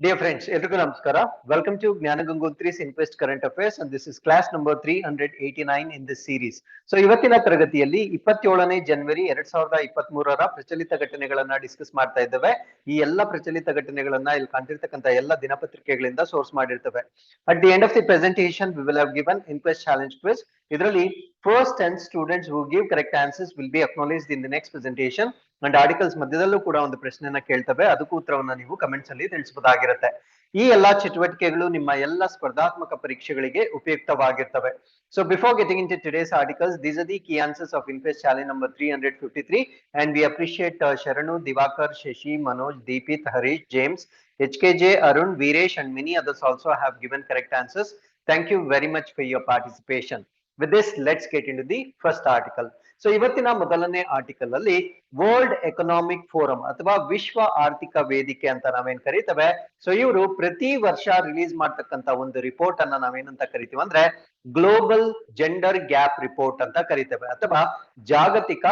Dear friends, ಎಲ್ರಿಗೂ ನಮಸ್ಕಾರ. Welcome to ಜ್ಞಾನಗಂಗೋತ್ರಿ's Invest Current Affairs and this is class number 389 in this series. So ಇವತ್ತಿನ ತರಗತಿಯಲ್ಲಿ 27ನೇ ಜನವರಿ 2023ರ ಪ್ರಚಲಿತ ಘಟನೆಗಳನ್ನ ಡಿಸ್ಕಸ್ ಮಾಡ್ತಾ ಇದ್ದೇವೆ. ಈ ಎಲ್ಲ ಪ್ರಚಲಿತ ಘಟನೆಗಳನ್ನ ಇಲ್ಲಿ ಕಾಣ್ತಿರ್ತಕ್ಕಂಥ ಎಲ್ಲ ದಿನಪತ್ರಿಕೆಗಳಿಂದ ಸೋರ್ಸ್ ಮಾಡಿರ್ತೇವೆ. At the end of the presentation, we will have given Inquest challenge quiz. ಇದರಲ್ಲಿ first 10 students who give correct answers will be acknowledged in the next presentation. And articles ಮಧ್ಯದಲ್ಲೂ ಕೂಡ ಒಂದು ಪ್ರಶ್ನೆಯನ್ನ ಕೇಳ್ತವೆ, ಅದಕ್ಕೂ ಉತ್ತರವನ್ನ ನೀವು ಕಮೆಂಟ್ಸ್ ಅಲ್ಲಿ ತಿಳಿಸಬಹುದಾಗಿರುತ್ತೆ. ಈ ಎಲ್ಲಾ ಚಟುವಟಿಕೆಗಳು ನಿಮ್ಮ ಎಲ್ಲ ಸ್ಪರ್ಧಾತ್ಮಕ ಪರೀಕ್ಷೆಗಳಿಗೆ ಉಪಯುಕ್ತವಾಗಿರ್ತವೆ. So before getting into today's articles, these are the key answers of Inquest challenge number 353 and we appreciate Sharanu, Divakar, Shashi, Manoj, Deepit, Harish, James, HKJ, Arun, Viresh and many others also have given correct answers. Thank you very much for your participation. With this, let's get into the first article. So ಇವತ್ತಿನ ಮೊದಲನೇ article ಅಲ್ಲಿ world economic forum ಅಥವಾ ವಿಶ್ವ ಆರ್ಥಿಕ ವೇದಿಕೆ ಅಂತ ನಾವೇನ್ ಕರಿತೇವೆ. ಸೊ ಇವರು ಪ್ರತಿ ವರ್ಷ ರಿಲೀಸ್ ಮಾಡ್ತಕ್ಕಂತ ಒಂದು ರಿಪೋರ್ಟ್ ಅನ್ನ ನಾವೇನಂತ ಕರಿತೀವಿ ಅಂದ್ರೆ ಗ್ಲೋಬಲ್ ಜೆಂಡರ್ ಗ್ಯಾಪ್ ರಿಪೋರ್ಟ್ ಅಂತ ಕರಿತೇವೆ ಅಥವಾ ಜಾಗತಿಕ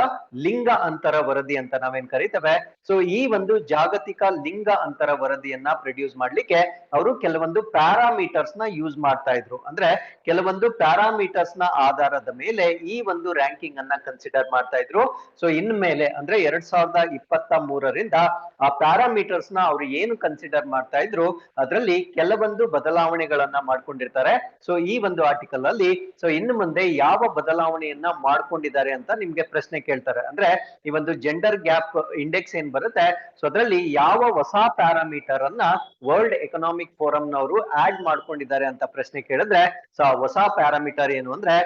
ಲಿಂಗ ಅಂತರ ವರದಿ ಅಂತ ನಾವೇನ್ ಕರಿತೇವೆ. ಸೊ ಈ ಒಂದು ಜಾಗತಿಕ ಲಿಂಗ ಅಂತರ ವರದಿಯನ್ನ ಪ್ರೊಡ್ಯೂಸ್ ಮಾಡ್ಲಿಕ್ಕೆ ಅವರು ಕೆಲವೊಂದು ಪ್ಯಾರಾಮೀಟರ್ಸ್ ನ ಯೂಸ್ ಮಾಡ್ತಾ ಇದ್ರು. ಅಂದ್ರೆ ಕೆಲವೊಂದು ಪ್ಯಾರಾಮೀಟರ್ಸ್ ನ ಆಧಾರದ ಮೇಲೆ ಈ ಒಂದು ರ್ಯಾಂಕಿಂಗ್ ಅನ್ನ ಕನ್ಸಿಡರ್ ಮಾಡ್ತಾ ಇದ್ರು. ಸೊ ಇನ್ಮೇಲೆ ಅಂದ್ರೆ 2023ರಿಂದ ಆ ಪ್ಯಾರಾಮೀಟರ್ಸ್ ನ ಅವ್ರು ಏನು ಕನ್ಸಿಡರ್ ಮಾಡ್ತಾ ಇದ್ರು ಅದರಲ್ಲಿ ಕೆಲವೊಂದು ಬದಲಾವಣೆಗಳನ್ನ ಮಾಡ್ಕೊಂಡಿರ್ತಾರೆ. ಸೊ ಈ ಒಂದು ಆರ್ಟಿಕಲ್ ಅಲ್ಲಿ ಸೊ ಇನ್ನು ಮುಂದೆ ಯಾವ ಬದಲಾವಣೆಯನ್ನ ಮಾಡ್ಕೊಂಡಿದ್ದಾರೆ ಅಂತ ನಿಮ್ಗೆ ಪ್ರಶ್ನೆ ಕೇಳ್ತಾರೆ. ಅಂದ್ರೆ ಈ ಒಂದು ಜೆಂಡರ್ ಗ್ಯಾಪ್ ಇಂಡೆಕ್ಸ್ ಏನ್ ಬರುತ್ತೆ ಸೊ ಅದರಲ್ಲಿ ಯಾವ ಹೊಸ ಪ್ಯಾರಾಮೀಟರ್ ಅನ್ನ ವರ್ಲ್ಡ್ ಎಕನಾಮಿಕ್ ಫೋರಂ ನವರು ಆಡ್ ಮಾಡ್ಕೊಂಡಿದ್ದಾರೆ ಅಂತ ಪ್ರಶ್ನೆ ಕೇಳಿದ್ರೆ ಸೊ ಹೊಸ ಪ್ಯಾರಾಮೀಟರ್ ಏನು ಅಂದ್ರೆ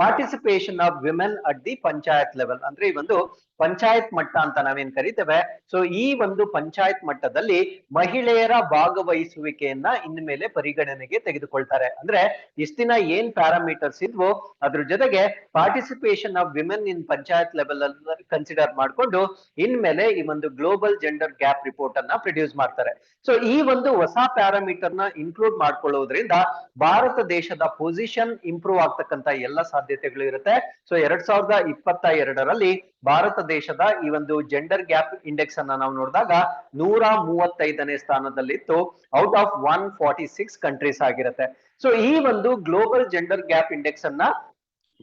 participation of women at the panchayat level. ಅಂದ್ರೆ ಈ ಒಂದು ಪಂಚಾಯತ್ ಮಟ್ಟ ಅಂತ ನಾವೇನ್ ಕರಿತೇವೆ. ಸೊ ಈ ಒಂದು ಪಂಚಾಯತ್ ಮಟ್ಟದಲ್ಲಿ ಮಹಿಳೆಯರ ಭಾಗವಹಿಸುವಿಕೆಯನ್ನ ಇನ್ಮೇಲೆ ಪರಿಗಣನೆಗೆ ತೆಗೆದುಕೊಳ್ತಾರೆ. ಅಂದ್ರೆ ಇಷ್ಟಿನ ಏನ್ ಪ್ಯಾರಾಮೀಟರ್ಸ್ ಇದ್ವು ಅದ್ರ ಜೊತೆಗೆ participation of women in panchayat level ಅಲ್ಲಿ ಕನ್ಸಿಡರ್ ಮಾಡ್ಕೊಂಡು ಇನ್ಮೇಲೆ ಈ ಒಂದು ಗ್ಲೋಬಲ್ ಜೆಂಡರ್ ಗ್ಯಾಪ್ ರಿಪೋರ್ಟ್ ಅನ್ನ ಪ್ರೊಡ್ಯೂಸ್ ಮಾಡ್ತಾರೆ. ಸೊ ಈ ಒಂದು ಹೊಸ ಪ್ಯಾರಾಮೀಟರ್ ನ ಇನ್ಕ್ಲೂಡ್ ಮಾಡ್ಕೊಳ್ಳೋದ್ರಿಂದ ಭಾರತ ದೇಶದ ಪೊಸಿಷನ್ ಇಂಪ್ರೂವ್ ಆಗ್ತಕ್ಕಂತ ಎಲ್ಲ ಸಾಧ್ಯತೆಗಳು ಇರುತ್ತೆ. ಸೊ 2022ರಲ್ಲಿ ಭಾರತ ದೇಶದ ಈ ಒಂದು ಜೆಂಡರ್ ಗ್ಯಾಪ್ ಇಂಡೆಕ್ಸ್ ಅನ್ನ ನಾವು ನೋಡಿದಾಗ 135ನೇ ಸ್ಥಾನದಲ್ಲಿತ್ತು ಔಟ್ ಆಫ್ 146 ಕಂಟ್ರೀಸ್ ಆಗಿರುತ್ತೆ. ಸೊ ಈ ಒಂದು ಗ್ಲೋಬಲ್ ಜೆಂಡರ್ ಗ್ಯಾಪ್ ಇಂಡೆಕ್ಸ್ ಅನ್ನ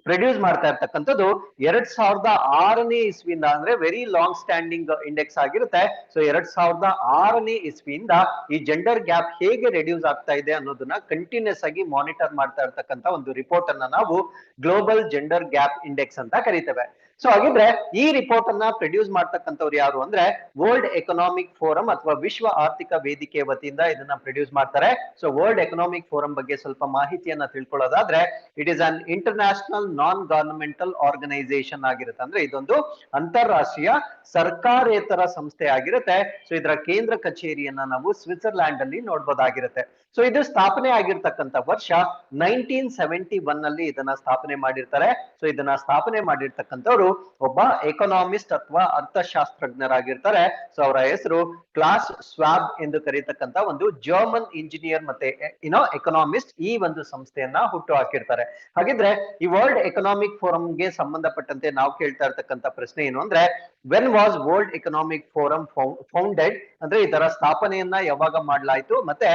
ಪ್ರೊಡ್ಯೂಸ್ ಮಾಡ್ತಾ ಇರ್ತಕ್ಕಂಥದ್ದು 2006ನೇ ಇಸ್ವಿಯಿಂದ ಅಂದ್ರೆ ವೆರಿ ಲಾಂಗ್ ಸ್ಟ್ಯಾಂಡಿಂಗ್ ಇಂಡೆಕ್ಸ್ ಆಗಿರುತ್ತೆ. ಸೊ 2006ನೇ ಇಸ್ವಿಯಿಂದ ಈ ಜೆಂಡರ್ ಗ್ಯಾಪ್ ಹೇಗೆ ರೆಡ್ಯೂಸ್ ಆಗ್ತಾ ಇದೆ ಅನ್ನೋದನ್ನ ಕಂಟಿನ್ಯೂಸ್ ಆಗಿ ಮಾನಿಟರ್ ಮಾಡ್ತಾ ಇರ್ತಕ್ಕಂಥ ಒಂದು ರಿಪೋರ್ಟ್ ಅನ್ನ ನಾವು ಗ್ಲೋಬಲ್ ಜೆಂಡರ್ ಗ್ಯಾಪ್ ಇಂಡೆಕ್ಸ್ ಅಂತ ಕರಿತೇವೆ. ಸೊ ಹಾಗಿದ್ರೆ ಈ ರಿಪೋರ್ಟ್ ಅನ್ನ ಪ್ರೊಡ್ಯೂಸ್ ಮಾಡ್ತಕ್ಕಂಥವ್ರು ಯಾರು ಅಂದ್ರೆ ವರ್ಲ್ಡ್ ಎಕನಾಮಿಕ್ ಫೋರಂ ಅಥವಾ ವಿಶ್ವ ಆರ್ಥಿಕ ವೇದಿಕೆ ವತಿಯಿಂದ ಇದನ್ನ ಪ್ರೊಡ್ಯೂಸ್ ಮಾಡ್ತಾರೆ. ಸೊ ವರ್ಲ್ಡ್ ಎಕನಾಮಿಕ್ ಫೋರಂ ಬಗ್ಗೆ ಸ್ವಲ್ಪ ಮಾಹಿತಿಯನ್ನ ತಿಳ್ಕೊಳ್ಳೋದಾದ್ರೆ it is an international non governmental organisation ಆಗಿರುತ್ತೆ. ಅಂದ್ರೆ ಇದೊಂದು ಅಂತಾರಾಷ್ಟ್ರೀಯ ಸರ್ಕಾರೇತರ ಸಂಸ್ಥೆ ಆಗಿರುತ್ತೆ. ಸೊ ಇದರ ಕೇಂದ್ರ ಕಚೇರಿಯನ್ನ ನಾವು ಸ್ವಿಟ್ಜರ್ಲ್ಯಾಂಡ್ ಅಲ್ಲಿ ನೋಡ್ಬೋದಾಗಿರುತ್ತೆ. ಸೊ ಇದು ಸ್ಥಾಪನೆ ಆಗಿರ್ತಕ್ಕಂಥ ವರ್ಷ 1971 ನಲ್ಲಿ ಇದನ್ನ ಸ್ಥಾಪನೆ ಮಾಡಿರ್ತಾರೆ. ಸೊ ಇದನ್ನ ಸ್ಥಾಪನೆ ಮಾಡಿರ್ತಕ್ಕಂಥವ್ರು ಒಬ್ಬ ಎಕನಾಮಿಸ್ಟ್ ಅಥವಾ ಅರ್ಥಶಾಸ್ತ್ರಜ್ಞರಾಗಿರ್ತಾರೆ. ಸೊ ಅವರ ಹೆಸರು ಕ್ಲಾಸ್ ಸ್ವಾಬ್ ಎಂದು ಕರೀತಕ್ಕಂತ ಒಂದು ಜರ್ಮನ್ ಇಂಜಿನಿಯರ್ ಮತ್ತೆ ಎಕನಾಮಿಸ್ಟ್ ಈ ಒಂದು ಸಂಸ್ಥೆಯನ್ನ ಹುಟ್ಟು ಹಾಕಿರ್ತಾರೆ. ಹಾಗಿದ್ರೆ ಈ ವರ್ಲ್ಡ್ ಎಕನಾಮಿಕ್ ಫೋರಂಗೆ ಸಂಬಂಧಪಟ್ಟಂತೆ ನಾವು ಕೇಳ್ತಾ ಇರ್ತಕ್ಕಂಥ ಪ್ರಶ್ನೆ ಏನು ಅಂದ್ರೆ when was world economic forum founded ಅಂದ್ರೆ ಇದರ ಸ್ಥಾಪನೆಯನ್ನ ಯಾವಾಗ ಮಾಡಲಾಯಿತು ಮತ್ತೆ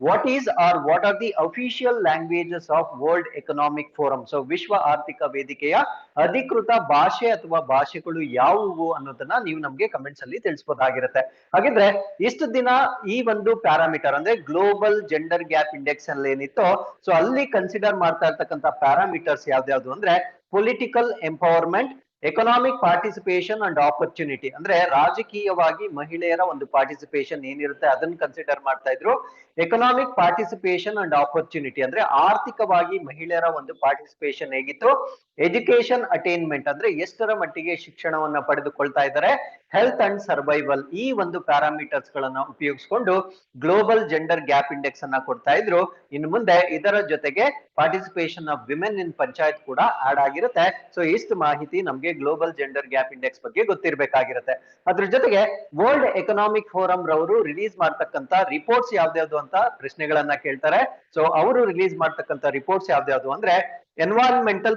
what is are what are the official languages of world economic forum. So ವಿಶ್ವ ಆರ್ಥಿಕ ವೇದಿಕೆಯ ಅಧಿಕೃತ ಭಾಷೆ ಅಥವಾ ಭಾಷೆಗಳು ಯಾವುವು ಅನ್ನೋದನ್ನ ನೀವು ನಮ್ಗೆ ಕಮೆಂಟ್ಸ್ ಅಲ್ಲಿ ತಿಳಿಸಬಹುದಾಗಿರುತ್ತೆ. ಹಾಗಿದ್ರೆ ಇಷ್ಟು ದಿನ ಈ ಒಂದು ಪ್ಯಾರಾಮೀಟರ್ ಅಂದ್ರೆ ಗ್ಲೋಬಲ್ ಜೆಂಡರ್ ಗ್ಯಾಪ್ ಇಂಡೆಕ್ಸ್ ಅಲ್ಲಿ ಏನಿತ್ತು ಸೊ ಅಲ್ಲಿ ಕನ್ಸಿಡರ್ ಮಾಡ್ತಾ ಇರ್ತಕ್ಕಂಥ ಪ್ಯಾರಾಮೀಟರ್ಸ್ ಯಾವ್ದ್ಯಾವ್ದು ಅಂದ್ರೆ political empowerment, economic participation and opportunity ಅಂದ್ರೆ ರಾಜಕೀಯವಾಗಿ ಮಹಿಳೆಯರ ಒಂದು ಪಾರ್ಟಿಸಿಪೇಷನ್ ಏನಿರುತ್ತೆ ಅದನ್ನ ಕನ್ಸಿಡರ್ ಮಾಡ್ತಾ ಇದ್ರು. ಎಕನಾಮಿಕ್ ಪಾರ್ಟಿಸಿಪೇಷನ್ ಅಂಡ್ ಆಪರ್ಚುನಿಟಿ ಅಂದ್ರೆ ಆರ್ಥಿಕವಾಗಿ ಮಹಿಳೆಯರ ಒಂದು ಪಾರ್ಟಿಸಿಪೇಷನ್ ಹೇಗಿತ್ತು, ಎಜುಕೇಶನ್ ಅಟೈನ್ಮೆಂಟ್ ಅಂದ್ರೆ ಎಷ್ಟರ ಮಟ್ಟಿಗೆ ಶಿಕ್ಷಣವನ್ನ ಪಡೆದುಕೊಳ್ತಾ ಇದ್ದಾರೆ, ಹೆಲ್ತ್ ಅಂಡ್ ಸರ್ವೈವಲ್ ಈ ಒಂದು ಪ್ಯಾರಾಮೀಟರ್ಸ್ ಗಳನ್ನ ಉಪಯೋಗಿಸಿಕೊಂಡು ಗ್ಲೋಬಲ್ ಜೆಂಡರ್ ಗ್ಯಾಪ್ ಇಂಡೆಕ್ಸ್ ಅನ್ನ ಕೊಡ್ತಾ ಇದ್ರು. ಇನ್ನು ಮುಂದೆ ಇದರ ಜೊತೆಗೆ participation of women in panchayat ಕೂಡ ಆಡ್ ಆಗಿರುತ್ತೆ. ಸೊ ಇಷ್ಟು ಮಾಹಿತಿ ನಮ್ಗೆ ಗ್ಲೋಬಲ್ ಜೆಂಡರ್ ಗ್ಯಾಪ್ ಇಂಡೆಕ್ಸ್ ಬಗ್ಗೆ ಗೊತ್ತಿರಬೇಕಾಗಿರುತ್ತೆ. ಅದ್ರ ಜೊತೆಗೆ ವರ್ಲ್ಡ್ ಎಕನಾಮಿಕ್ ಫೋರಂ ರವರು ರಿಲೀಸ್ ಮಾಡ್ತಕ್ಕಂತ ರಿಪೋರ್ಟ್ಸ್ ಯಾವ್ದ್ಯಾವ್ದು ಅಂತ ಪ್ರಶ್ನೆಗಳನ್ನ ಕೇಳ್ತಾರೆ. ಸೊ ಅವರು ರಿಲೀಸ್ ಮಾಡ್ತಕ್ಕಂತ ರಿಪೋರ್ಟ್ಸ್ ಯಾವ್ದ್ಯಾವ್ದು ಅಂದ್ರೆ ಎನ್ವೈರನ್ಮೆಂಟಲ್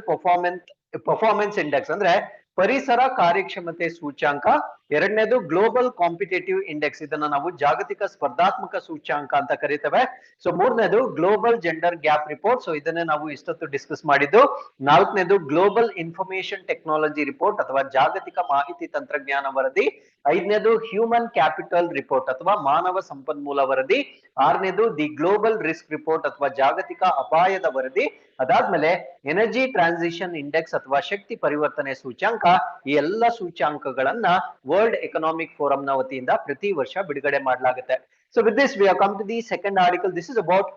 ಪರ್ಫಾರ್ಮೆನ್ಸ್ ಇಂಡೆಕ್ಸ್ ಅಂದ್ರೆ ಪರಿಸರ ಕಾರ್ಯಕ್ಷಮತೆ ಸೂಚ್ಯಾಂಕ, ಎರಡನೇದು ಗ್ಲೋಬಲ್ ಕಾಂಪಿಟೇಟಿವ್ ಇಂಡೆಕ್ಸ್, ಇದನ್ನ ನಾವು ಜಾಗತಿಕ ಸ್ಪರ್ಧಾತ್ಮಕ ಸೂಚ್ಯಾಂಕ ಅಂತ ಕರಿತೇವೆ. ಸೊ ಮೂರನೇದು global gender gap report, so ಇದನ್ನೇ ನಾವು ಇಷ್ಟೊತ್ತು ಡಿಸ್ಕಸ್ ಮಾಡಿದ್ದು. ನಾಲ್ಕನೇದು ಗ್ಲೋಬಲ್ ಇನ್ಫಾರ್ಮೇಶನ್ ಟೆಕ್ನಾಲಜಿ ರಿಪೋರ್ಟ್ ಅಥವಾ ಜಾಗತಿಕ ಮಾಹಿತಿ ತಂತ್ರಜ್ಞಾನ ವರದಿ. ಐದನೇದು ಹ್ಯೂಮನ್ ಕ್ಯಾಪಿಟಲ್ ರಿಪೋರ್ಟ್ ಅಥವಾ ಮಾನವ ಸಂಪನ್ಮೂಲ ವರದಿ. ಆರನೇದು ದಿ ಗ್ಲೋಬಲ್ ರಿಸ್ಕ್ ರಿಪೋರ್ಟ್ ಅಥವಾ ಜಾಗತಿಕ ಅಪಾಯದ ವರದಿ. ಅದಾದ್ಮೇಲೆ ಎನರ್ಜಿ ಟ್ರಾನ್ಸಿಷನ್ ಇಂಡೆಕ್ಸ್ ಅಥವಾ ಶಕ್ತಿ ಪರಿವರ್ತನೆ ಸೂಚ್ಯಾಂಕ. ಈ ಎಲ್ಲ ಸೂಚ್ಯಾಂಕಗಳನ್ನ ವರ್ಲ್ಡ್ ಎಕನಾಮಿಕ್ ಫೋರಂ ನ ವತಿಯಿಂದ ಪ್ರತಿ ವರ್ಷ ಬಿಡುಗಡೆ ಮಾಡಲಾಗುತ್ತೆ. So with this we have come to the second article. This is about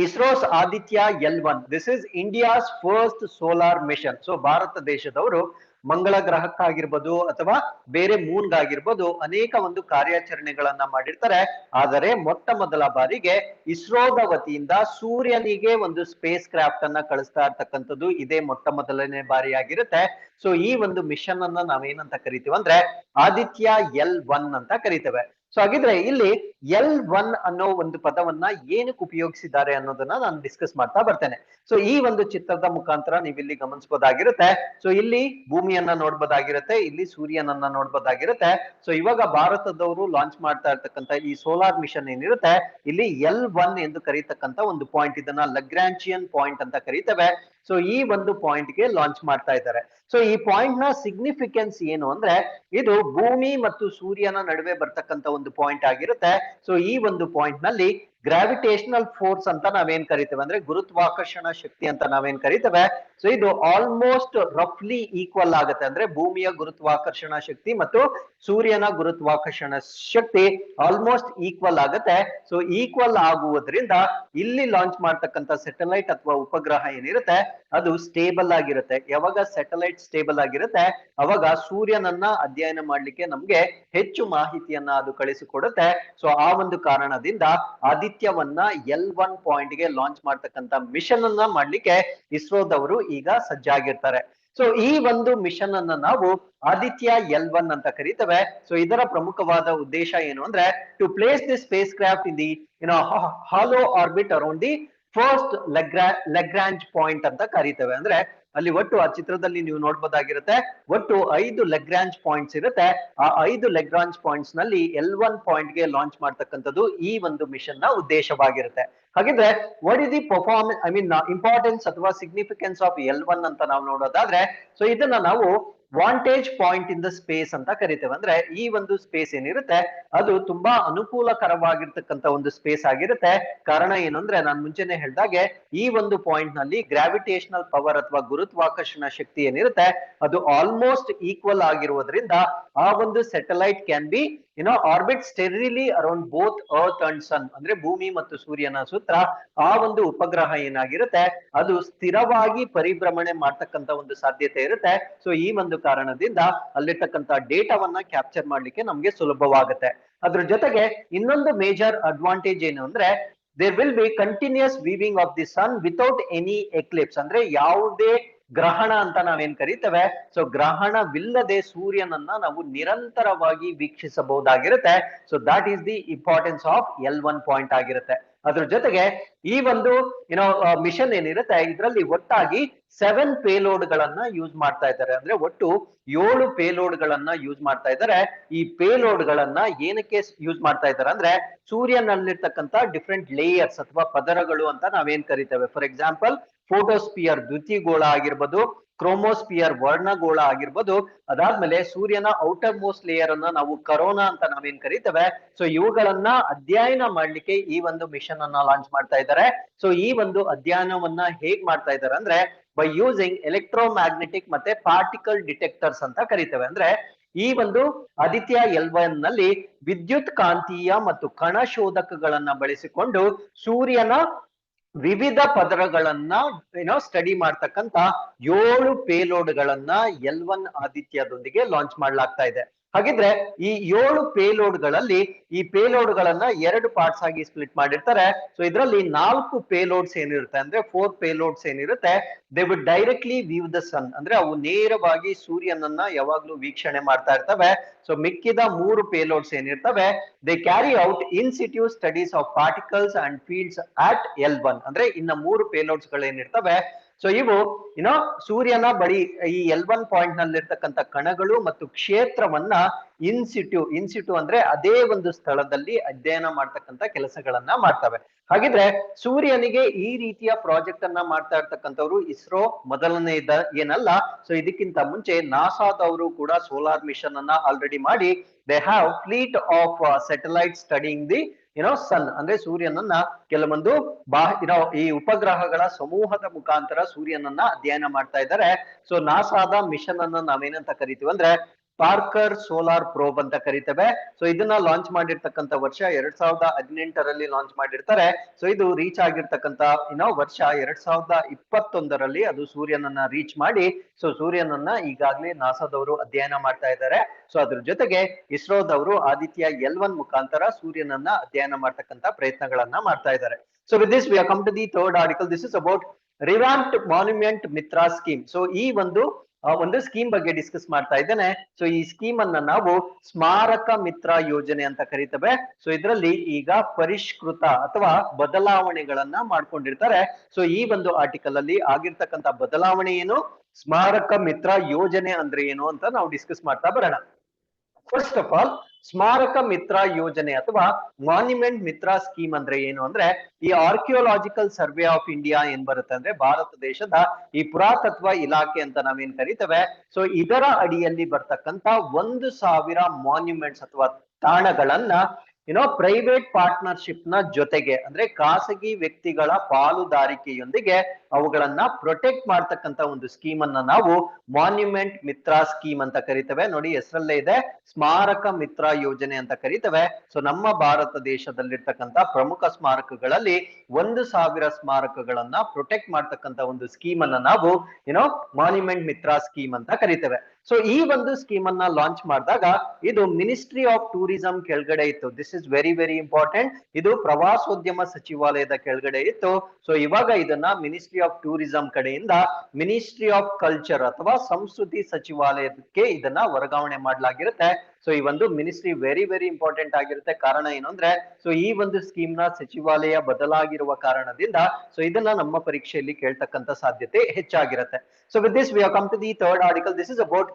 ISRO's Aditya L1. This is India's first solar mission. So Bharat ದೇಶದವರು ಮಂಗಳ ಗ್ರಹಕ್ಕಾಗಿರ್ಬೋದು ಅಥವಾ ಬೇರೆ ಮೂನ್ಗಾಗಿರ್ಬೋದು ಅನೇಕ ಒಂದು ಕಾರ್ಯಾಚರಣೆಗಳನ್ನ ಮಾಡಿರ್ತಾರೆ. ಆದರೆ ಮೊಟ್ಟ ಮೊದಲ ಬಾರಿಗೆ ಇಸ್ರೋದ ವತಿಯಿಂದ ಸೂರ್ಯನಿಗೆ ಒಂದು ಸ್ಪೇಸ್ ಕ್ರಾಫ್ಟ್ ಅನ್ನ ಕಳಿಸ್ತಾ ಇರ್ತಕ್ಕಂಥದ್ದು ಇದೇ ಮೊಟ್ಟ ಮೊದಲನೇ ಬಾರಿಯಾಗಿರುತ್ತೆ. ಸೊ ಈ ಒಂದು ಮಿಷನ್ ಅನ್ನ ನಾವೇನಂತ ಕರಿತೀವಿ ಅಂದ್ರೆ ಆದಿತ್ಯ L1 ಅಂತ ಕರಿತೇವೆ. ಸೊ ಹಾಗಿದ್ರೆ ಇಲ್ಲಿ L1 ಅನ್ನೋ ಒಂದು ಪದವನ್ನ ಏನಕ್ಕೆ ಉಪಯೋಗಿಸಿದ್ದಾರೆ ಅನ್ನೋದನ್ನ ನಾನು ಡಿಸ್ಕಸ್ ಮಾಡ್ತಾ ಬರ್ತೇನೆ. ಸೊ ಈ ಒಂದು ಚಿತ್ರದ ಮುಖಾಂತರ ನೀವು ಇಲ್ಲಿ ಗಮನಿಸಬಹುದಾಗಿರುತ್ತೆ. ಸೊ ಇಲ್ಲಿ ಭೂಮಿಯನ್ನ ನೋಡ್ಬೋದಾಗಿರುತ್ತೆ, ಇಲ್ಲಿ ಸೂರ್ಯನನ್ನ ನೋಡ್ಬೋದಾಗಿರುತ್ತೆ. ಸೊ ಇವಾಗ ಭಾರತದವರು ಲಾಂಚ್ ಮಾಡ್ತಾ ಇರ್ತಕ್ಕಂಥ ಈ ಸೋಲಾರ್ ಮಿಷನ್ ಏನಿರುತ್ತೆ ಇಲ್ಲಿ L1 ಎಂದು ಕರೀತಕ್ಕಂಥ ಒಂದು ಪಾಯಿಂಟ್, ಇದನ್ನ ಲಗ್ರಾಂಚಿಯನ್ ಪಾಯಿಂಟ್ ಅಂತ ಕರೀತೇವೆ. ಸೊ ಈ ಒಂದು ಪಾಯಿಂಟ್ ಗೆ ಲಾಂಚ್ ಮಾಡ್ತಾ ಇದ್ದಾರೆ. ಸೊ ಈ ಪಾಯಿಂಟ್ ನ ಸಿಗ್ನಿಫಿಕೆನ್ಸ್ ಏನು ಅಂದ್ರೆ ಇದು ಭೂಮಿ ಮತ್ತು ಸೂರ್ಯನ ನಡುವೆ ಬರ್ತಕ್ಕಂಥ ಒಂದು ಪಾಯಿಂಟ್ ಆಗಿರುತ್ತೆ. ಸೊ ಈ ಒಂದು ಪಾಯಿಂಟ್ ನಲ್ಲಿ ಗ್ರಾವಿಟೇಷನಲ್ ಫೋರ್ಸ್ ಅಂತ ನಾವೇನ್ ಕರಿತೇವೆ ಅಂದ್ರೆ ಗುರುತ್ವಾಕರ್ಷಣ ಶಕ್ತಿ ಅಂತ ನಾವೇನ್ ಕರಿತೇವೆ. ಸೊ ಇದು ಆಲ್ಮೋಸ್ಟ್ ರಫ್ಲಿ ಈಕ್ವಲ್ ಆಗುತ್ತೆ, ಅಂದ್ರೆ ಭೂಮಿಯ ಗುರುತ್ವಾಕರ್ಷಣ ಶಕ್ತಿ ಮತ್ತು ಸೂರ್ಯನ ಗುರುತ್ವಾಕರ್ಷಣ ಶಕ್ತಿ ಆಲ್ಮೋಸ್ಟ್ ಈಕ್ವಲ್ ಆಗುತ್ತೆ. ಸೊ ಈಕ್ವಲ್ ಆಗುವುದರಿಂದ ಇಲ್ಲಿ ಲಾಂಚ್ ಮಾಡ್ತಕ್ಕಂಥ ಸೆಟಲೈಟ್ ಅಥವಾ ಉಪಗ್ರಹ ಏನಿರುತ್ತೆ ಅದು ಸ್ಟೇಬಲ್ ಆಗಿರುತ್ತೆ. ಯಾವಾಗ ಸೆಟಲೈಟ್ ಸ್ಟೇಬಲ್ ಆಗಿರುತ್ತೆ ಅವಾಗ ಸೂರ್ಯನನ್ನ ಅಧ್ಯಯನ ಮಾಡ್ಲಿಕ್ಕೆ ನಮ್ಗೆ ಹೆಚ್ಚು ಮಾಹಿತಿಯನ್ನ ಅದು ಕಳಿಸಿಕೊಡುತ್ತೆ. ಸೊ ಆ ಒಂದು ಕಾರಣದಿಂದ ಆದಿತ್ಯವನ್ನ L1 ಪಾಯಿಂಟ್ ಗೆ ಲಾಂಚ್ ಮಾಡ್ತಕ್ಕಂಥ ಮಿಷನ್ ಅನ್ನ ಮಾಡ್ಲಿಕ್ಕೆ ಇಸ್ರೋದವರು ಈಗ ಸಜ್ಜಾಗಿರ್ತಾರೆ. ಸೊ ಈ ಒಂದು ಮಿಷನ್ ಅನ್ನ ನಾವು ಆದಿತ್ಯ L1 ಅಂತ ಕರೀತೇವೆ. ಸೊ ಇದರ ಪ್ರಮುಖವಾದ ಉದ್ದೇಶ ಏನು ಅಂದ್ರೆ to place the spacecraft in the halo orbit around the first Lagrange point ಅಂತ ಕರೀತೇವೆ. ಅಂದ್ರೆ ಅಲ್ಲಿ ಒಟ್ಟು ಆ ಚಿತ್ರದಲ್ಲಿ ನೀವು ನೋಡ್ಬೋದಾಗಿರುತ್ತೆ ಒಟ್ಟು 5 ಲೆಗ್ರಾಂಜ್ ಪಾಯಿಂಟ್ಸ್ ಇರುತ್ತೆ. ಆ 5 ಲೆಗ್ರಾಂಜ್ ಪಾಯಿಂಟ್ಸ್ ನಲ್ಲಿ L1 ಪಾಯಿಂಟ್ ಗೆ ಲಾಂಚ್ ಮಾಡ್ತಕ್ಕಂಥದ್ದು ಈ ಒಂದು ಮಿಷನ್ ನ ಉದ್ದೇಶವಾಗಿರುತ್ತೆ. ಹಾಗಿದ್ರೆ ವಾಟ್ ಇಸ್ ದಿ ಇಂಪಾರ್ಟೆನ್ಸ್ ಅಥವಾ ಸಿಗ್ನಿಫಿಕೆನ್ಸ್ ಆಫ್ L1 ಅಂತ ನಾವು ನೋಡೋದಾದ್ರೆ ಸೊ ಇದನ್ನ ನಾವು ವಾಂಟೇಜ್ ಪಾಯಿಂಟ್ ಇನ್ ದ ಸ್ಪೇಸ್ ಅಂತ ಕರಿತೇವೆ. ಅಂದ್ರೆ ಈ ಒಂದು ಸ್ಪೇಸ್ ಏನಿರುತ್ತೆ ಅದು ತುಂಬಾ ಅನುಕೂಲಕರವಾಗಿರ್ತಕ್ಕಂಥ ಒಂದು ಸ್ಪೇಸ್ ಆಗಿರುತ್ತೆ. ಕಾರಣ ಏನು ಅಂದ್ರೆ ನಾನು ಮುಂಚೆನೆ ಹೇಳ್ದಾಗೆ ಈ ಒಂದು ಪಾಯಿಂಟ್ ನಲ್ಲಿ ಗ್ರಾವಿಟೇಷನಲ್ ಪವರ್ ಅಥವಾ ಗುರುತ್ವಾಕರ್ಷಣ ಶಕ್ತಿ ಏನಿರುತ್ತೆ ಅದು ಆಲ್ಮೋಸ್ಟ್ ಈಕ್ವಲ್ ಆಗಿರುವುದರಿಂದ ಆ ಒಂದು satellite can be orbit steadily around both earth and sun, ಅಂದ್ರೆ ಭೂಮಿ ಮತ್ತು ಸೂರ್ಯನ ಸುತ್ತ ಆ ಒಂದು ಉಪಗ್ರಹ ಏನಾಗಿರುತ್ತೆ ಅದು ಸ್ಥಿರವಾಗಿ ಪರಿಭ್ರಮಣೆ ಮಾಡ್ತಕ್ಕಂಥ ಒಂದು ಸಾಧ್ಯತೆ ಇರುತ್ತೆ. ಸೊ ಈ ಒಂದು ಕಾರಣದಿಂದ ಅಲ್ಲಿರ್ತಕ್ಕಂಥ ಡೇಟಾವನ್ನ ಕ್ಯಾಪ್ಚರ್ ಮಾಡ್ಲಿಕ್ಕೆ ನಮ್ಗೆ ಸುಲಭವಾಗುತ್ತೆ. ಅದ್ರ ಜೊತೆಗೆ ಇನ್ನೊಂದು ಮೇಜರ್ ಅಡ್ವಾಂಟೇಜ್ ಏನು ಅಂದ್ರೆ there will be continuous viewing of the sun without any eclipse, ಅಂದ್ರೆ ಯಾವುದೇ ಗ್ರಹಣ ಅಂತ ನಾವೇನ್ ಕರಿತೇವೆ ಸೊ ಗ್ರಹಣವಿಲ್ಲದೆ ಸೂರ್ಯನನ್ನ ನಾವು ನಿರಂತರವಾಗಿ ವೀಕ್ಷಿಸಬಹುದಾಗಿರುತ್ತೆ. So that is the importance of L1 point ಆಗಿರುತ್ತೆ. ಅದ್ರ ಜೊತೆಗೆ ಈ ಒಂದು ಮಿಷನ್ ಏನಿರುತ್ತೆ ಇದರಲ್ಲಿ ಒಟ್ಟಾಗಿ 7 ಪೇಲೋಡ್ ಗಳನ್ನ ಯೂಸ್ ಮಾಡ್ತಾ ಇದ್ದಾರೆ. ಅಂದ್ರೆ ಒಟ್ಟು 7 ಪೇಲೋಡ್ ಗಳನ್ನ ಯೂಸ್ ಮಾಡ್ತಾ ಇದ್ದಾರೆ. ಈ ಪೇಲೋಡ್ ಗಳನ್ನ ಏನಕ್ಕೆ ಯೂಸ್ ಮಾಡ್ತಾ ಇದ್ದಾರೆ ಅಂದ್ರೆ ಸೂರ್ಯನಲ್ಲಿರ್ತಕ್ಕಂಥ ಡಿಫ್ರೆಂಟ್ ಲೇಯರ್ಸ್ ಅಥವಾ ಪದರಗಳು ಅಂತ ನಾವೇನ್ ಕರಿತೇವೆ. ಫಾರ್ ಎಕ್ಸಾಂಪಲ್ ಫೋಟೋಸ್ಪಿಯರ್ ದ್ಯುತಿಗೋಳ ಆಗಿರ್ಬೋದು, ಕ್ರೋಮೋಸ್ಪಿಯರ್ ವರ್ಣಗೋಳ ಆಗಿರ್ಬೋದು, ಅದಾದ್ಮೇಲೆ ಸೂರ್ಯನ ಔಟರ್ ಮೋಸ್ಟ್ ಲೇಯರ್ ಅನ್ನ ನಾವು ಕರೋನಾ ಅಂತ ನಾವೇನ್ ಕರಿತೇವೆ. ಸೊ ಇವುಗಳನ್ನ ಅಧ್ಯಯನ ಮಾಡ್ಲಿಕ್ಕೆ ಈ ಒಂದು ಮಿಷನ್ ಅನ್ನ ಲಾಂಚ್ ಮಾಡ್ತಾ ಇದ್ದಾರೆ. ಸೊ ಈ ಒಂದು ಅಧ್ಯಯನವನ್ನ ಹೇಗ್ ಮಾಡ್ತಾ ಇದ್ದಾರೆ ಅಂದ್ರೆ ಬೈ ಯೂಸಿಂಗ್ ಎಲೆಕ್ಟ್ರೋಮ್ಯಾಗ್ನೆಟಿಕ್ ಮತ್ತೆ ಪಾರ್ಟಿಕಲ್ ಡಿಟೆಕ್ಟರ್ಸ್ ಅಂತ ಕರಿತೇವೆ. ಅಂದ್ರೆ ಈ ಒಂದು ಆದಿತ್ಯ L1 ನಲ್ಲಿ ವಿದ್ಯುತ್ ಕಾಂತೀಯ ಮತ್ತು ಕಣ ಶೋಧಕಗಳನ್ನ ಬಳಸಿಕೊಂಡು ಸೂರ್ಯನ ವಿವಿಧ ಪದರಗಳನ್ನ ಸ್ಟಡಿ ಮಾಡ್ತಕ್ಕಂತ 7 ಪೇಲೋಡ್ ಗಳನ್ನ L1 ಆದಿತ್ಯದೊಂದಿಗೆ ಲಾಂಚ್ ಮಾಡ್ಲಾಗ್ತಾ ಇದೆ. ಹಾಗಿದ್ರೆ ಈ 7 ಪೇಲೋಡ್ ಗಳಲ್ಲಿ ಈ ಪೇಲೋಡ್ ಗಳನ್ನ 2 ಪಾರ್ಟ್ಸ್ ಆಗಿ ಸ್ಪ್ಲಿಟ್ ಮಾಡಿರ್ತಾರೆ. ಸೊ ಇದರಲ್ಲಿ 4 ಪೇಲೋಡ್ಸ್ ಏನಿರುತ್ತೆ ಅಂದ್ರೆ 4 ಪೇಲೋಡ್ಸ್ ಏನಿರುತ್ತೆ they would directly view the sun, ಅಂದ್ರೆ ಅವು ನೇರವಾಗಿ ಸೂರ್ಯನನ್ನ ಯಾವಾಗ್ಲೂ ವೀಕ್ಷಣೆ ಮಾಡ್ತಾ ಇರ್ತವೆ. ಸೊ ಮಿಕ್ಕಿದ 3 ಪೇಲೋಡ್ಸ್ ಏನಿರ್ತವೆ they carry out in situ studies of particles and fields at L1, ಅಂದ್ರೆ ಇನ್ನ 3 ಪೇಲೋಡ್ಸ್ ಗಳೇನಿರ್ತವೆ ಸೊ ಇವು ಸೂರ್ಯನ ಬಳಿ ಈ L1 ಪಾಯಿಂಟ್ ನಲ್ಲಿರ್ತಕ್ಕಂಥ ಕಣಗಳು ಮತ್ತು ಕ್ಷೇತ್ರವನ್ನ ಇನ್ಸಿಟು ಅಂದ್ರೆ ಅದೇ ಒಂದು ಸ್ಥಳದಲ್ಲಿ ಅಧ್ಯಯನ ಮಾಡ್ತಕ್ಕಂತ ಕೆಲಸಗಳನ್ನ ಮಾಡ್ತವೆ. ಹಾಗಿದ್ರೆ ಸೂರ್ಯನಿಗೆ ಈ ರೀತಿಯ ಪ್ರಾಜೆಕ್ಟ್ ಅನ್ನ ಮಾಡ್ತಾ ಇರ್ತಕ್ಕಂಥವ್ರು ಇಸ್ರೋ ಮೊದಲನೇದ ಏನಲ್ಲ. ಸೊ ಇದಕ್ಕಿಂತ ಮುಂಚೆ ನಾಸಾದವರು ಕೂಡ ಸೋಲಾರ್ ಮಿಷನ್ ಅನ್ನ ಆಲ್ರೆಡಿ ಮಾಡಿ they have fleet of satellite studying the sun ಅಂದ್ರೆ ಸೂರ್ಯನನ್ನ ಕೆಲವೊಂದು ಈ ಉಪಗ್ರಹಗಳ ಸಮೂಹದ ಮುಖಾಂತರ ಸೂರ್ಯನನ್ನ ಅಧ್ಯಯನ ಮಾಡ್ತಾ ಇದ್ದಾರೆ. ಸೊ ನಾಸಾದ ಮಿಷನ್ ಅನ್ನ ನಾವೇನಂತ ಕರಿತೀವಿ ಅಂದ್ರೆ ಪಾರ್ಕರ್ ಸೋಲಾರ್ ಪ್ರೋಬ್ ಅಂತ ಕರಿತೇವೆ. ಸೊ ಇದನ್ನ ಲಾಂಚ್ ಮಾಡಿರ್ತಕ್ಕಂಥ ವರ್ಷ 2018ರಲ್ಲಿ ಲಾಂಚ್ ಮಾಡಿರ್ತಾರೆ. ಸೊ ಇದು ರೀಚ್ ಆಗಿರ್ತಕ್ಕಂಥ ವರ್ಷ 2021ರಲ್ಲಿ ಅದು ಸೂರ್ಯನನ್ನ ರೀಚ್ ಮಾಡಿ ಸೊ ಸೂರ್ಯನನ್ನ ಈಗಾಗಲೇ ನಾಸಾದವರು ಅಧ್ಯಯನ ಮಾಡ್ತಾ ಇದ್ದಾರೆ. ಸೊ ಅದ್ರ ಜೊತೆಗೆ ಇಸ್ರೋದವರು ಆದಿತ್ಯ L1 ಮುಖಾಂತರ ಸೂರ್ಯನನ್ನ ಅಧ್ಯಯನ ಮಾಡ್ತಕ್ಕಂಥ ಪ್ರಯತ್ನಗಳನ್ನ ಮಾಡ್ತಾ ಇದ್ದಾರೆ. So with this we come to the third article. This is about revamped monument Mitra scheme. So ಈ ಒಂದು ಸ್ಕೀಮ್ ಬಗ್ಗೆ ಡಿಸ್ಕಸ್ ಮಾಡ್ತಾ ಇದ್ದೇನೆ. ಸೊ ಈ ಸ್ಕೀಮ್ ಅನ್ನ ನಾವು ಸ್ಮಾರಕ ಮಿತ್ರ ಯೋಜನೆ ಅಂತ ಕರಿತೇವೆ. ಸೊ ಇದರಲ್ಲಿ ಈಗ ಪರಿಷ್ಕೃತ ಅಥವಾ ಬದಲಾವಣೆಗಳನ್ನ ಮಾಡ್ಕೊಂಡಿರ್ತಾರೆ. ಸೊ ಈ ಒಂದು ಆರ್ಟಿಕಲ್ ಅಲ್ಲಿ ಆಗಿರ್ತಕ್ಕಂಥ ಬದಲಾವಣೆ ಏನು, ಸ್ಮಾರಕ ಮಿತ್ರ ಯೋಜನೆ ಅಂದ್ರೆ ಏನು ಅಂತ ನಾವು ಡಿಸ್ಕಸ್ ಮಾಡ್ತಾ ಬರೋಣ. ಫಸ್ಟ್ ಆಫ್ ಆಲ್ ಸ್ಮಾರಕ ಮಿತ್ರ ಯೋಜನೆ ಅಥವಾ ಮಾನ್ಯುಮೆಂಟ್ ಮಿತ್ರ ಸ್ಕೀಮ್ ಅಂದ್ರೆ ಏನು ಅಂದ್ರೆ ಈ ಆರ್ಕಿಯೋಲಾಜಿಕಲ್ ಸರ್ವೆ ಆಫ್ ಇಂಡಿಯಾ ಏನ್ ಬರುತ್ತೆ ಅಂದ್ರೆ ಭಾರತ ದೇಶದ ಈ ಪುರಾತತ್ವ ಇಲಾಖೆ ಅಂತ ನಾವೇನ್ ಕರಿತೇವೆ. ಸೊ ಇದರ ಅಡಿಯಲ್ಲಿ ಬರ್ತಕ್ಕಂತ 1,000 ಮಾನ್ಯುಮೆಂಟ್ಸ್ ಅಥವಾ ತಾಣಗಳನ್ನ ಪ್ರೈವೇಟ್ ಪಾರ್ಟ್ನರ್ಶಿಪ್ ನ ಜೊತೆಗೆ ಅಂದ್ರೆ ಖಾಸಗಿ ವ್ಯಕ್ತಿಗಳ ಪಾಲುದಾರಿಕೆಯೊಂದಿಗೆ ಅವುಗಳನ್ನ ಪ್ರೊಟೆಕ್ಟ್ ಮಾಡ್ತಕ್ಕಂತ ಒಂದು ಸ್ಕೀಮ್ ಅನ್ನ ನಾವು ಮಾನ್ಯುಮೆಂಟ್ ಮಿತ್ರ ಸ್ಕೀಮ್ ಅಂತ ಕರಿತೇವೆ. ನೋಡಿ ಹೆಸರಲ್ಲೇ ಇದೆ, ಸ್ಮಾರಕ ಮಿತ್ರ ಯೋಜನೆ ಅಂತ ಕರಿತೇವೆ. ಸೊ ನಮ್ಮ ಭಾರತ ದೇಶದಲ್ಲಿರ್ತಕ್ಕಂಥ ಪ್ರಮುಖ ಸ್ಮಾರಕಗಳಲ್ಲಿ 1,000 ಸ್ಮಾರಕಗಳನ್ನ ಪ್ರೊಟೆಕ್ಟ್ ಮಾಡ್ತಕ್ಕಂಥ ಒಂದು ಸ್ಕೀಮ್ ಅನ್ನ ನಾವು ಮಾನ್ಯುಮೆಂಟ್ ಮಿತ್ರ ಸ್ಕೀಮ್ ಅಂತ ಕರಿತೇವೆ. ಸೊ ಈ ಒಂದು ಸ್ಕೀಮ್ ಅನ್ನ ಲಾಂಚ್ ಮಾಡಿದಾಗ ಇದು ಮಿನಿಸ್ಟ್ರಿ ಆಫ್ ಟೂರಿಸಂ ಕೆಳಗಡೆ ಇತ್ತು. This is very very important. ಇದು ಪ್ರವಾಸೋದ್ಯಮ ಸಚಿವಾಲಯದ ಕೆಳಗಡೆ ಇತ್ತು. ಸೊ ಇವಾಗ ಇದನ್ನ ಮಿನಿಸ್ಟ್ರಿ ಆಫ್ ಟೂರಿಸಂ ಕಡೆಯಿಂದ ಮಿನಿಸ್ಟ್ರಿ ಆಫ್ ಕಲ್ಚರ್ ಅಥವಾ ಸಂಸ್ಕೃತಿ ಸಚಿವಾಲಯಕ್ಕೆ ಇದನ್ನ ವರ್ಗಾವಣೆ ಮಾಡಲಾಗಿರುತ್ತೆ. ಸೊ ಈ ಒಂದು ಮಿನಿಸ್ಟ್ರಿ ವೆರಿ ವೆರಿ ಇಂಪಾರ್ಟೆಂಟ್ ಆಗಿರುತ್ತೆ. ಕಾರಣ ಏನು ಅಂದ್ರೆ ಸೊ ಈ ಒಂದು ಸ್ಕೀಮ್ ನ ಸಚಿವಾಲಯ ಬದಲಾಗಿರುವ ಕಾರಣದಿಂದ ಸೊ ಇದನ್ನ ನಮ್ಮ ಪರೀಕ್ಷೆಯಲ್ಲಿ ಕೇಳ್ತಕ್ಕಂಥ ಸಾಧ್ಯತೆ ಹೆಚ್ಚಾಗಿರುತ್ತೆ. So with this we have come to the third article. This is about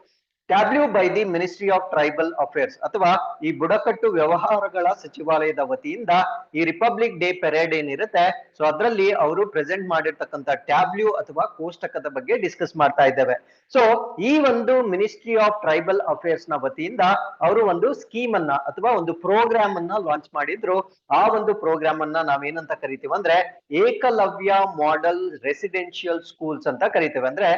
tableau by the ministry of tribal affairs ಅಥವಾ ಈ ಬುಡಕಟ್ಟು ವ್ಯವಹಾರಗಳ ಸಚಿವಾಲಯದ ವತಿಯಿಂದ ಈ ರಿಪಬ್ಲಿಕ್ ಡೇ ಪೆರೇಡ್ ಏನಿರುತ್ತೆ ಸೊ ಅದರಲ್ಲಿ ಅವರು ಪ್ರೆಸೆಂಟ್ ಮಾಡಿರ್ತಕ್ಕಂಥ ಟ್ಯಾಬ್ಲ್ಯೂ ಅಥವಾ ಕೋಷ್ಟಕದ ಬಗ್ಗೆ ಡಿಸ್ಕಸ್ ಮಾಡ್ತಾ ಇದ್ದೇವೆ. ಸೊ ಈ ಒಂದು ಮಿನಿಸ್ಟ್ರಿ ಆಫ್ ಟ್ರೈಬಲ್ ಅಫೇರ್ಸ್ ನ ವತಿಯಿಂದ ಅವರು ಒಂದು ಸ್ಕೀಮ್ ಅನ್ನ ಅಥವಾ ಒಂದು ಪ್ರೋಗ್ರಾಮ್ ಅನ್ನ ಲಾಂಚ್ ಮಾಡಿದ್ರು. ಆ ಒಂದು ಪ್ರೋಗ್ರಾಮ್ ಅನ್ನ ನಾವೇನಂತ ಕರಿತೀವಿ ಅಂದ್ರೆ ಏಕಲವ್ಯ ಮಾಡೆಲ್ ರೆಸಿಡೆನ್ಶಿಯಲ್ ಸ್ಕೂಲ್ಸ್ ಅಂತ ಕರಿತೇವೆ. ಅಂದ್ರೆ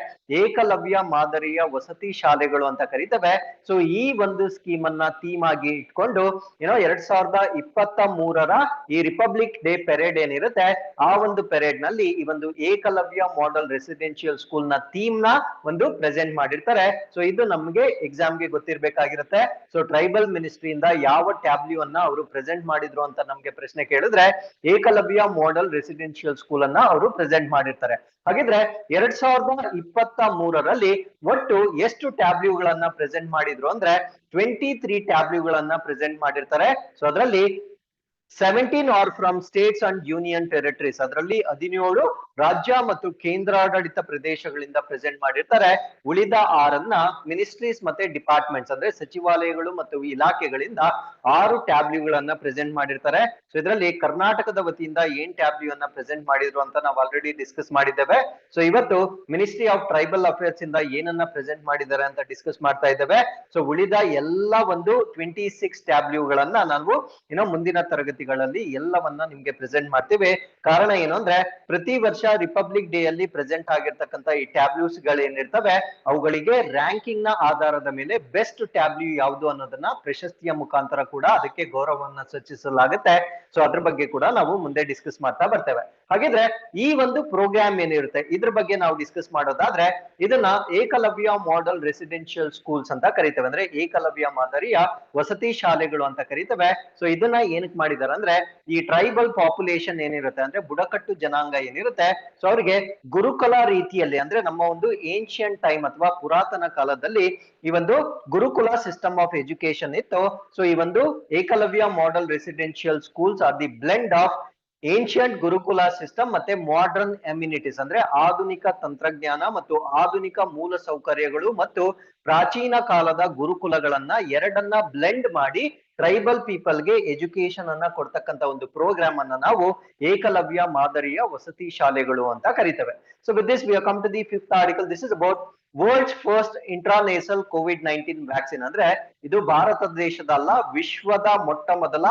ಏಕಲವ್ಯ ಮಾದರಿಯ ವಸತಿ ಶಾಲೆಗಳು ಅಂತ ಕರಿತೇವೆ. ಸೊ ಈ ಒಂದು ಸ್ಕೀಮ್ ಅನ್ನ ಥೀಮ್ ಆಗಿ ಇಟ್ಕೊಂಡು 2023ರ ಈ ರಿಪಬ್ಲಿಕ್ ಡೇ ಪೆರೇಡ್ ಏನಿರುತ್ತೆ ಆ ಒಂದು ಪೆರೇಡ್ ನಲ್ಲಿ ಈ ಒಂದು ಏಕಲವ್ಯ ಮಾಡೆಲ್ ರೆಸಿಡೆನ್ಶಿಯಲ್ ಸ್ಕೂಲ್ ನ ಥೀಮ್ ನ ಒಂದು ಪ್ರೆಸೆಂಟ್ ಮಾಡಿರ್ತಾರೆ. ಸೊ ಇದು ನಮ್ಗೆ ಎಕ್ಸಾಮ್ ಗೆ ಗೊತ್ತಿರ್ಬೇಕಾಗಿರುತ್ತೆ. ಸೊ ಟ್ರೈಬಲ್ ಮಿನಿಸ್ಟ್ರಿಯಿಂದ ಯಾವ ಟ್ಯಾಬ್ಲ್ಯೂ ಅನ್ನ ಅವರು ಪ್ರೆಸೆಂಟ್ ಮಾಡಿದ್ರು ಅಂತ ನಮ್ಗೆ ಪ್ರಶ್ನೆ ಕೇಳಿದ್ರೆ ಏಕಲವ್ಯ ಮಾಡೆಲ್ ರೆಸಿಡೆನ್ಶಿಯಲ್ ಸ್ಕೂಲ್ ಅನ್ನ ಅವರು ಪ್ರೆಸೆಂಟ್ ಮಾಡಿರ್ತಾರೆ. ಹಾಗಿದ್ರೆ 2023ರಲ್ಲಿ ಒಟ್ಟು ಎಷ್ಟು ಟ್ಯಾಬ್ಲ್ಯೂಗಳನ್ನ ಪ್ರೆಸೆಂಟ್ ಮಾಡಿದ್ರು ಅಂದ್ರೆ 23 ಟ್ಯಾಬ್ಲ್ಯೂಗಳನ್ನ ಪ್ರೆಸೆಂಟ್ ಮಾಡಿರ್ತಾರೆ. ಸೊ ಅದರಲ್ಲಿ 17 are from States and union territories, ಅದರಲ್ಲಿ 17 ರಾಜ್ಯ ಮತ್ತು ಕೇಂದ್ರಾಡಳಿತ ಪ್ರದೇಶಗಳಿಂದ ಪ್ರೆಸೆಂಟ್ ಮಾಡಿರ್ತಾರೆ. ಉಳಿದ 6 ಮಿನಿಸ್ಟ್ರೀಸ್ ಮತ್ತೆ ಡಿಪಾರ್ಟ್ಮೆಂಟ್ಸ್ ಅಂದ್ರೆ ಸಚಿವಾಲಯಗಳು ಮತ್ತು ಇಲಾಖೆಗಳಿಂದ 6 ಟ್ಯಾಬ್ಲ್ಯೂಗಳನ್ನ ಪ್ರೆಸೆಂಟ್ ಮಾಡಿರ್ತಾರೆ. ಸೊ ಇದರಲ್ಲಿ ಕರ್ನಾಟಕದ ವತಿಯಿಂದ ಏನ್ ಟ್ಯಾಬ್ಲ್ಯೂ ಅನ್ನ ಪ್ರೆಸೆಂಟ್ ಮಾಡಿದ್ರು ಅಂತ ನಾವು ಆಲ್ರೆಡಿ ಡಿಸ್ಕಸ್ ಮಾಡಿದ್ದೇವೆ. ಸೊ ಇವತ್ತು ಮಿನಿಸ್ಟ್ರಿ ಆಫ್ ಟ್ರೈಬಲ್ ಅಫೇರ್ಸ್ ಇಂದ ಏನನ್ನ ಪ್ರೆಸೆಂಟ್ ಮಾಡಿದ್ದಾರೆ ಅಂತ ಡಿಸ್ಕಸ್ ಮಾಡ್ತಾ ಇದ್ದೇವೆ. ಸೊ ಉಳಿದ ಎಲ್ಲ ಒಂದು 26 ಟ್ಯಾಬ್ಲ್ಯೂಗಳನ್ನ ನಾವು ಮುಂದಿನ ತರಗತಿಗಳಲ್ಲಿ ಎಲ್ಲವನ್ನ ನಿಮ್ಗೆ ಪ್ರೆಸೆಂಟ್ ಮಾಡ್ತೀವಿ. ಕಾರಣ ಏನು ಅಂದ್ರೆ ಪ್ರತಿ ವರ್ಷ ರಿಪಬ್ಲಿಕ್ ಡೇ ಅಲ್ಲಿ ಪ್ರೆಸೆಂಟ್ ಆಗಿರ್ತಕ್ಕಂಥ ಈ ಟ್ಯಾಬ್ಲ್ಯೂಸ್ ಗಳು ಏನಿರ್ತವೆ ಅವುಗಳಿಗೆ ರ್ಯಾಂಕಿಂಗ್ ನ ಆಧಾರದ ಮೇಲೆ ಬೆಸ್ಟ್ ಟ್ಯಾಬ್ಲ್ಯೂ ಯಾವುದು ಅನ್ನೋದನ್ನ ಪ್ರಶಸ್ತಿಯ ಮುಖಾಂತರ ಕೂಡ ಅದಕ್ಕೆ ಗೌರವವನ್ನ ಸೂಚಿಸಲಾಗುತ್ತೆ. ಸೊ ಅದ್ರ ಬಗ್ಗೆ ಕೂಡ ನಾವು ಮುಂದೆ ಡಿಸ್ಕಸ್ ಮಾಡ್ತಾ ಬರ್ತೇವೆ. ಹಾಗಿದ್ರೆ ಈ ಒಂದು ಪ್ರೋಗ್ರಾಮ್ ಏನಿರುತ್ತೆ ಇದ್ರ ಬಗ್ಗೆ ನಾವು ಡಿಸ್ಕಸ್ ಮಾಡೋದಾದ್ರೆ ಇದನ್ನ ಏಕಲವ್ಯ ಮಾಡೆಲ್ ರೆಸಿಡೆನ್ಶಿಯಲ್ ಸ್ಕೂಲ್ಸ್ ಅಂತ ಕರಿತೇವೆ. ಅಂದ್ರೆ ಏಕಲವ್ಯ ಮಾದರಿಯ ವಸತಿ ಶಾಲೆಗಳು ಅಂತ ಕರಿತೇವೆ. ಸೊ ಇದನ್ನ ಏನಕ್ಕೆ ಮಾಡಿದ್ದಾರೆ ಅಂದ್ರೆ ಈ ಟ್ರೈಬಲ್ ಪಾಪ್ಯುಲೇಷನ್ ಏನಿರುತ್ತೆ ಅಂದ್ರೆ ಬುಡಕಟ್ಟು ಜನಾಂಗ ಏನಿರುತ್ತೆ ಸೊ ಅವ್ರಿಗೆ ಗುರುಕುಲ ರೀತಿಯಲ್ಲಿ ಅಂದ್ರೆ ನಮ್ಮ ಒಂದು ಏನ್ಷಿಯಂಟ್ ಟೈಮ್ ಅಥವಾ ಪುರಾತನ ಕಾಲದಲ್ಲಿ ಈ ಒಂದು ಗುರುಕುಲ ಸಿಸ್ಟಮ್ ಆಫ್ ಎಜುಕೇಶನ್ ಇತ್ತು. ಸೊ ಈ ಒಂದು Eklavya model residential schools are the blend of ancient gurukul system ಮತ್ತೆ ಮಾಡರ್ನ್ ಅಮ್ಯುನಿಟೀಸ್ ಅಂದ್ರೆ ಆಧುನಿಕ ತಂತ್ರಜ್ಞಾನ ಮತ್ತು ಆಧುನಿಕ ಮೂಲ ಸೌಕರ್ಯಗಳು ಮತ್ತು ಪ್ರಾಚೀನ ಕಾಲದ ಗುರುಕುಲಗಳನ್ನ ಎರಡನ್ನ ಬ್ಲೆಂಡ್ ಮಾಡಿ ಟ್ರೈಬಲ್ ಪೀಪಲ್ಗೆ ಎಜುಕೇಶನ್ ಅನ್ನ ಕೊಡ್ತಕ್ಕಂತ ಒಂದು ಪ್ರೋಗ್ರಾಮ್ ಅನ್ನ ನಾವು ಏಕಲವ್ಯ ಮಾದರಿಯ ವಸತಿ ಶಾಲೆಗಳು ಅಂತ ಕರಿತೇವೆ. So with this we come to the fifth article. This is about world's first intranasal ಕೋವಿಡ್-19 ವ್ಯಾಕ್ಸಿನ್. ಅಂದ್ರೆ ಇದು ಭಾರತ ದೇಶದಲ್ಲ, ವಿಶ್ವದ ಮೊಟ್ಟ ಮೊದಲ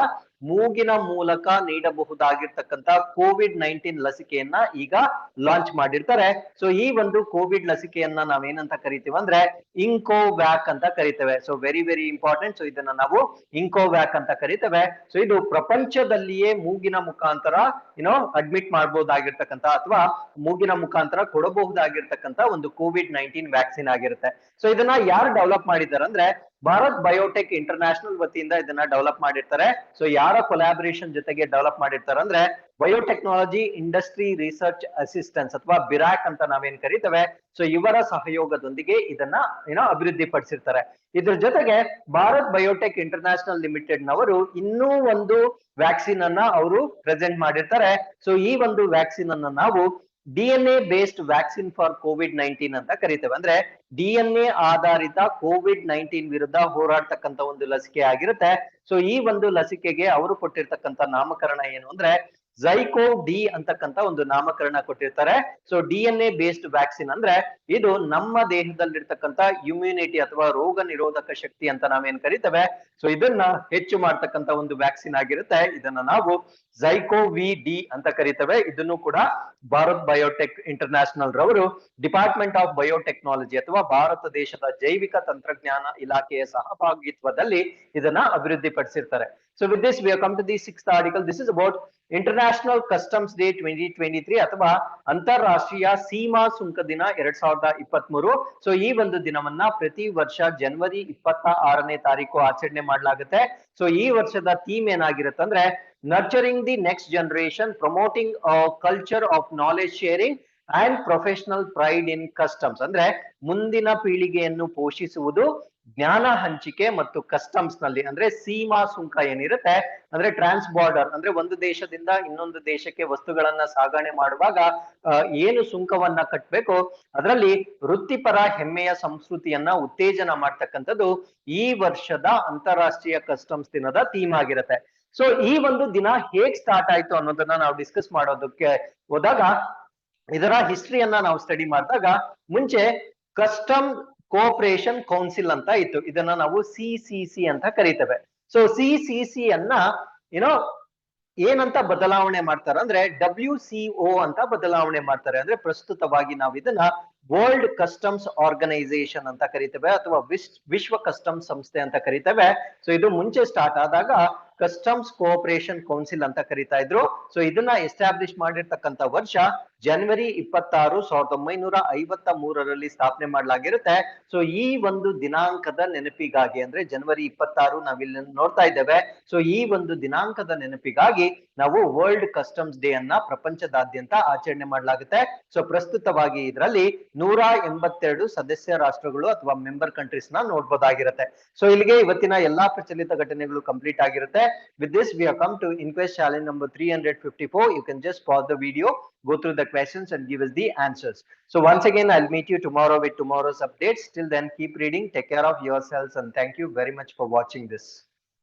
ಮೂಗಿನ ಮೂಲಕ ನೀಡಬಹುದಾಗಿರ್ತಕ್ಕಂತ ಕೋವಿಡ್-19 ಲಸಿಕೆಯನ್ನ ಈಗ ಲಾಂಚ್ ಮಾಡಿರ್ತಾರೆ. ಸೊ ಈ ಒಂದು ಕೋವಿಡ್ ಲಸಿಕೆಯನ್ನ ನಾವೇನಂತ ಕರಿತೀವಿ ಅಂದ್ರೆ ಇಂಕೋವ್ಯಾಕ್ ಅಂತ ಕರಿತೇವೆ. So very very important. So ಇದನ್ನ ನಾವು ಇಂಕೋವ್ಯಾಕ್ ಅಂತ ಕರಿತೇವೆ. ಸೊ ಇದು ಪ್ರಪಂಚದಲ್ಲಿಯೇ ಮೂಗಿನ ಮುಖಾಂತರ ಅಡ್ಮಿಟ್ ಮಾಡಬಹುದಾಗಿರ್ತಕ್ಕಂತ ಅಥವಾ ಮೂಗಿನ ಮುಖಾಂತರ ಕೊಡಬಹುದಾಗಿರ್ತಕ್ಕಂತ ಒಂದು ಕೋವಿಡ್-19 ವ್ಯಾಕ್ಸಿನ್ ಆಗಿರುತ್ತೆ. ಸೊ ಇದನ್ನ ಯಾರು ಡೆವಲಪ್ ಮಾಡಿದ್ದಾರೆ ಅಂದ್ರೆ ಭಾರತ್ ಬಯೋಟೆಕ್ ಇಂಟರ್ನ್ಯಾಷನಲ್ ವತಿಯಿಂದ ಇದನ್ನ ಡೆವಲಪ್ ಮಾಡಿರ್ತಾರೆ. ಸೊ ಯಾರ ಕೊಲಾಬರೇಷನ್ ಜೊತೆಗೆ ಡೆವಲಪ್ ಮಾಡಿರ್ತಾರೆ ಅಂದ್ರೆ ಬಯೋಟೆಕ್ನಾಲಜಿ ಇಂಡಸ್ಟ್ರಿ ರಿಸರ್ಚ್ ಅಸಿಸ್ಟೆನ್ಸ್ ಅಥವಾ ಬಿರಾಕ್ ಅಂತ ನಾವೇನ್ ಕರಿತೇವೆ. ಸೊ ಇವರ ಸಹಯೋಗದೊಂದಿಗೆ ಇದನ್ನ ಅಭಿವೃದ್ಧಿ ಪಡಿಸಿರ್ತಾರೆ. ಇದ್ರ ಜೊತೆಗೆ ಭಾರತ್ ಬಯೋಟೆಕ್ ಇಂಟರ್ನ್ಯಾಷನಲ್ ಲಿಮಿಟೆಡ್ ನವರು ಇನ್ನೂ ಒಂದು ವ್ಯಾಕ್ಸಿನ್ ಅನ್ನ ಅವರು ಪ್ರೆಸೆಂಟ್ ಮಾಡಿರ್ತಾರೆ. ಸೊ ಈ ಒಂದು ವ್ಯಾಕ್ಸಿನ್ ಅನ್ನ ನಾವು DNA based vaccine for COVID-19 ಅಂತ ಕರಿತೇವೆ. ಅಂದ್ರೆ DNA ಆಧಾರಿತ ಕೋವಿಡ್-19 ವಿರುದ್ಧ ಹೋರಾಡ್ತಕ್ಕಂತ ಒಂದು ಲಸಿಕೆ ಆಗಿರುತ್ತೆ. ಸೊ ಈ ಒಂದು ಲಸಿಕೆಗೆ ಅವರು ಕೊಟ್ಟಿರ್ತಕ್ಕಂತ ನಾಮಕರಣ ಏನು ಅಂದ್ರೆ ಝೈಕೋವ್ ಡಿ ಅಂತಕ್ಕಂತ ಒಂದು ನಾಮಕರಣ ಕೊಟ್ಟಿರ್ತಾರೆ. ಸೊ DNA ಬೇಸ್ಡ್ ವ್ಯಾಕ್ಸಿನ್ ಅಂದ್ರೆ ಇದು ನಮ್ಮ ದೇಹದಲ್ಲಿರ್ತಕ್ಕಂತ ಇಮ್ಯುನಿಟಿ ಅಥವಾ ರೋಗ ನಿರೋಧಕ ಶಕ್ತಿ ಅಂತ ನಾವೇನ್ ಕರಿತೇವೆ. ಸೊ ಇದನ್ನ ಹೆಚ್ಚು ಮಾಡ್ತಕ್ಕಂತ ಒಂದು ವ್ಯಾಕ್ಸಿನ್ ಆಗಿರುತ್ತೆ. ಇದನ್ನ ನಾವು ಝೈಕೋವಿ ಡಿ ಅಂತ ಕರಿತೇವೆ. ಇದನ್ನು ಕೂಡ ಭಾರತ್ ಬಯೋಟೆಕ್ ಇಂಟರ್ನ್ಯಾಷನಲ್ ರವರು ಡಿಪಾರ್ಟ್ಮೆಂಟ್ ಆಫ್ ಬಯೋಟೆಕ್ನಾಲಜಿ ಅಥವಾ ಭಾರತ ದೇಶದ ಜೈವಿಕ ತಂತ್ರಜ್ಞಾನ ಇಲಾಖೆಯ ಸಹಭಾಗಿತ್ವದಲ್ಲಿ ಇದನ್ನ ಅಭಿವೃದ್ಧಿ ಪಡಿಸಿರ್ತಾರೆ. So with this we have come to the sixth article. This is about international customs day 2023 ಅಥವಾ ಅಂತಾರಾಷ್ಟ್ರೀಯ ಸೀಮಾ ಸುಂಕ ದಿನ 2023. ಸೊ ಈ ಒಂದು ದಿನವನ್ನ ಪ್ರತಿ ವರ್ಷ ಜನವರಿ 26ನೇ ತಾರೀಕು ಆಚರಣೆ ಮಾಡಲಾಗುತ್ತೆ. ಸೊ ಈ ವರ್ಷದ ಥೀಮ್ ಏನಾಗಿರುತ್ತೆ ಅಂದ್ರೆ nurturing the next generation, promoting culture of knowledge sharing and professional pride in customs. ಅಂದ್ರೆ ಮುಂದಿನ ಪೀಳಿಗೆಯನ್ನು ಪೋಷಿಸುವುದು, ಜ್ಞಾನ ಹಂಚಿಕೆ ಮತ್ತು ಕಸ್ಟಮ್ಸ್ ನಲ್ಲಿ ಅಂದ್ರೆ ಸೀಮಾ ಸುಂಕ ಏನಿರುತ್ತೆ ಅಂದ್ರೆ ಟ್ರಾನ್ಸ್ ಬಾರ್ಡರ್ ಅಂದ್ರೆ ಒಂದು ದೇಶದಿಂದ ಇನ್ನೊಂದು ದೇಶಕ್ಕೆ ವಸ್ತುಗಳನ್ನ ಸಾಗಣೆ ಮಾಡುವಾಗ ಏನು ಸುಂಕವನ್ನ ಕಟ್ಟಬೇಕು ಅದರಲ್ಲಿ ವೃತ್ತಿಪರ ಹೆಮ್ಮೆಯ ಸಂಸ್ಕೃತಿಯನ್ನ ಉತ್ತೇಜನ ಮಾಡ್ತಕ್ಕಂಥದ್ದು ಈ ವರ್ಷದ ಅಂತಾರಾಷ್ಟ್ರೀಯ ಕಸ್ಟಮ್ಸ್ ದಿನದ ಥೀಮ್ ಆಗಿರುತ್ತೆ. ಸೊ ಈ ಒಂದು ದಿನ ಹೇಗ್ ಸ್ಟಾರ್ಟ್ ಆಯ್ತು ಅನ್ನೋದನ್ನ ನಾವು ಡಿಸ್ಕಸ್ ಮಾಡೋದಕ್ಕೆ ಹೋದಾಗ ಇದರ ಹಿಸ್ಟ್ರಿಯನ್ನ ನಾವು ಸ್ಟಡಿ ಮಾಡಿದಾಗ ಮುಂಚೆ ಕಸ್ಟಮ್ ಕೋಆಪರೇಷನ್ ಕೌನ್ಸಿಲ್ ಅಂತ ಇತ್ತು. ಇದನ್ನ ನಾವು CCC ಅಂತ ಕರಿತೇವೆ. ಸೊ CCC ಅನ್ನ ಏನಂತ ಬದಲಾವಣೆ ಮಾಡ್ತಾರೆ ಅಂದ್ರೆ WCO ಅಂತ ಬದಲಾವಣೆ ಮಾಡ್ತಾರೆ. ಅಂದ್ರೆ ಪ್ರಸ್ತುತವಾಗಿ ನಾವು ಇದನ್ನ ವರ್ಲ್ಡ್ ಕಸ್ಟಮ್ಸ್ ಆರ್ಗನೈಸೇಷನ್ ಅಂತ ಕರಿತೇವೆ ಅಥವಾ ವಿಶ್ವ ಕಸ್ಟಮ್ಸ್ ಸಂಸ್ಥೆ ಅಂತ ಕರಿತೇವೆ. ಸೊ ಇದು ಮುಂಚೆ ಸ್ಟಾರ್ಟ್ ಆದಾಗ ಕಸ್ಟಮ್ಸ್ ಕೋಆಪರೇಷನ್ ಕೌನ್ಸಿಲ್ ಅಂತ ಕರಿತಾ ಇದ್ರು. ಸೊ ಇದನ್ನ ಎಸ್ಟಾಬ್ಲಿಷ್ ಮಾಡಿರ್ತಕ್ಕಂಥ ವರ್ಷ ಜನವರಿ 26, 1953ರಲ್ಲಿ ಸ್ಥಾಪನೆ ಮಾಡಲಾಗಿರುತ್ತೆ. ಸೊ ಈ ಒಂದು ದಿನಾಂಕದ ನೆನಪಿಗಾಗಿ ಅಂದ್ರೆ ಜನವರಿ 26 ನಾವಿಲ್ಲಿ ನೋಡ್ತಾ ಇದ್ದೇವೆ. ಸೊ ಈ ಒಂದು ದಿನಾಂಕದ ನೆನಪಿಗಾಗಿ ನಾವು ವರ್ಲ್ಡ್ ಕಸ್ಟಮ್ಸ್ ಡೇ ಅನ್ನ ಪ್ರಪಂಚದಾದ್ಯಂತ ಆಚರಣೆ ಮಾಡಲಾಗುತ್ತೆ. ಸೊ ಪ್ರಸ್ತುತವಾಗಿ ಇದರಲ್ಲಿ 182 ಸದಸ್ಯ ರಾಷ್ಟ್ರಗಳು ಅಥವಾ ಮೆಂಬರ್ ಕಂಟ್ರೀಸ್ ನ ನೋಡ್ಬೋದಾಗಿರುತ್ತೆ. ಸೊ ಇಲ್ಲಿಗೆ ಇವತ್ತಿನ ಎಲ್ಲಾ ಪ್ರಚಲಿತ ಘಟನೆಗಳು ಕಂಪ್ಲೀಟ್ ಆಗಿರುತ್ತೆ. With this we have come to Inquest challenge number 354. You can just pause the video, go through the questions and give us the answers. So once again I'll meet you tomorrow with tomorrow's updates. Till then keep reading, take care of yourselves and thank you very much for watching this.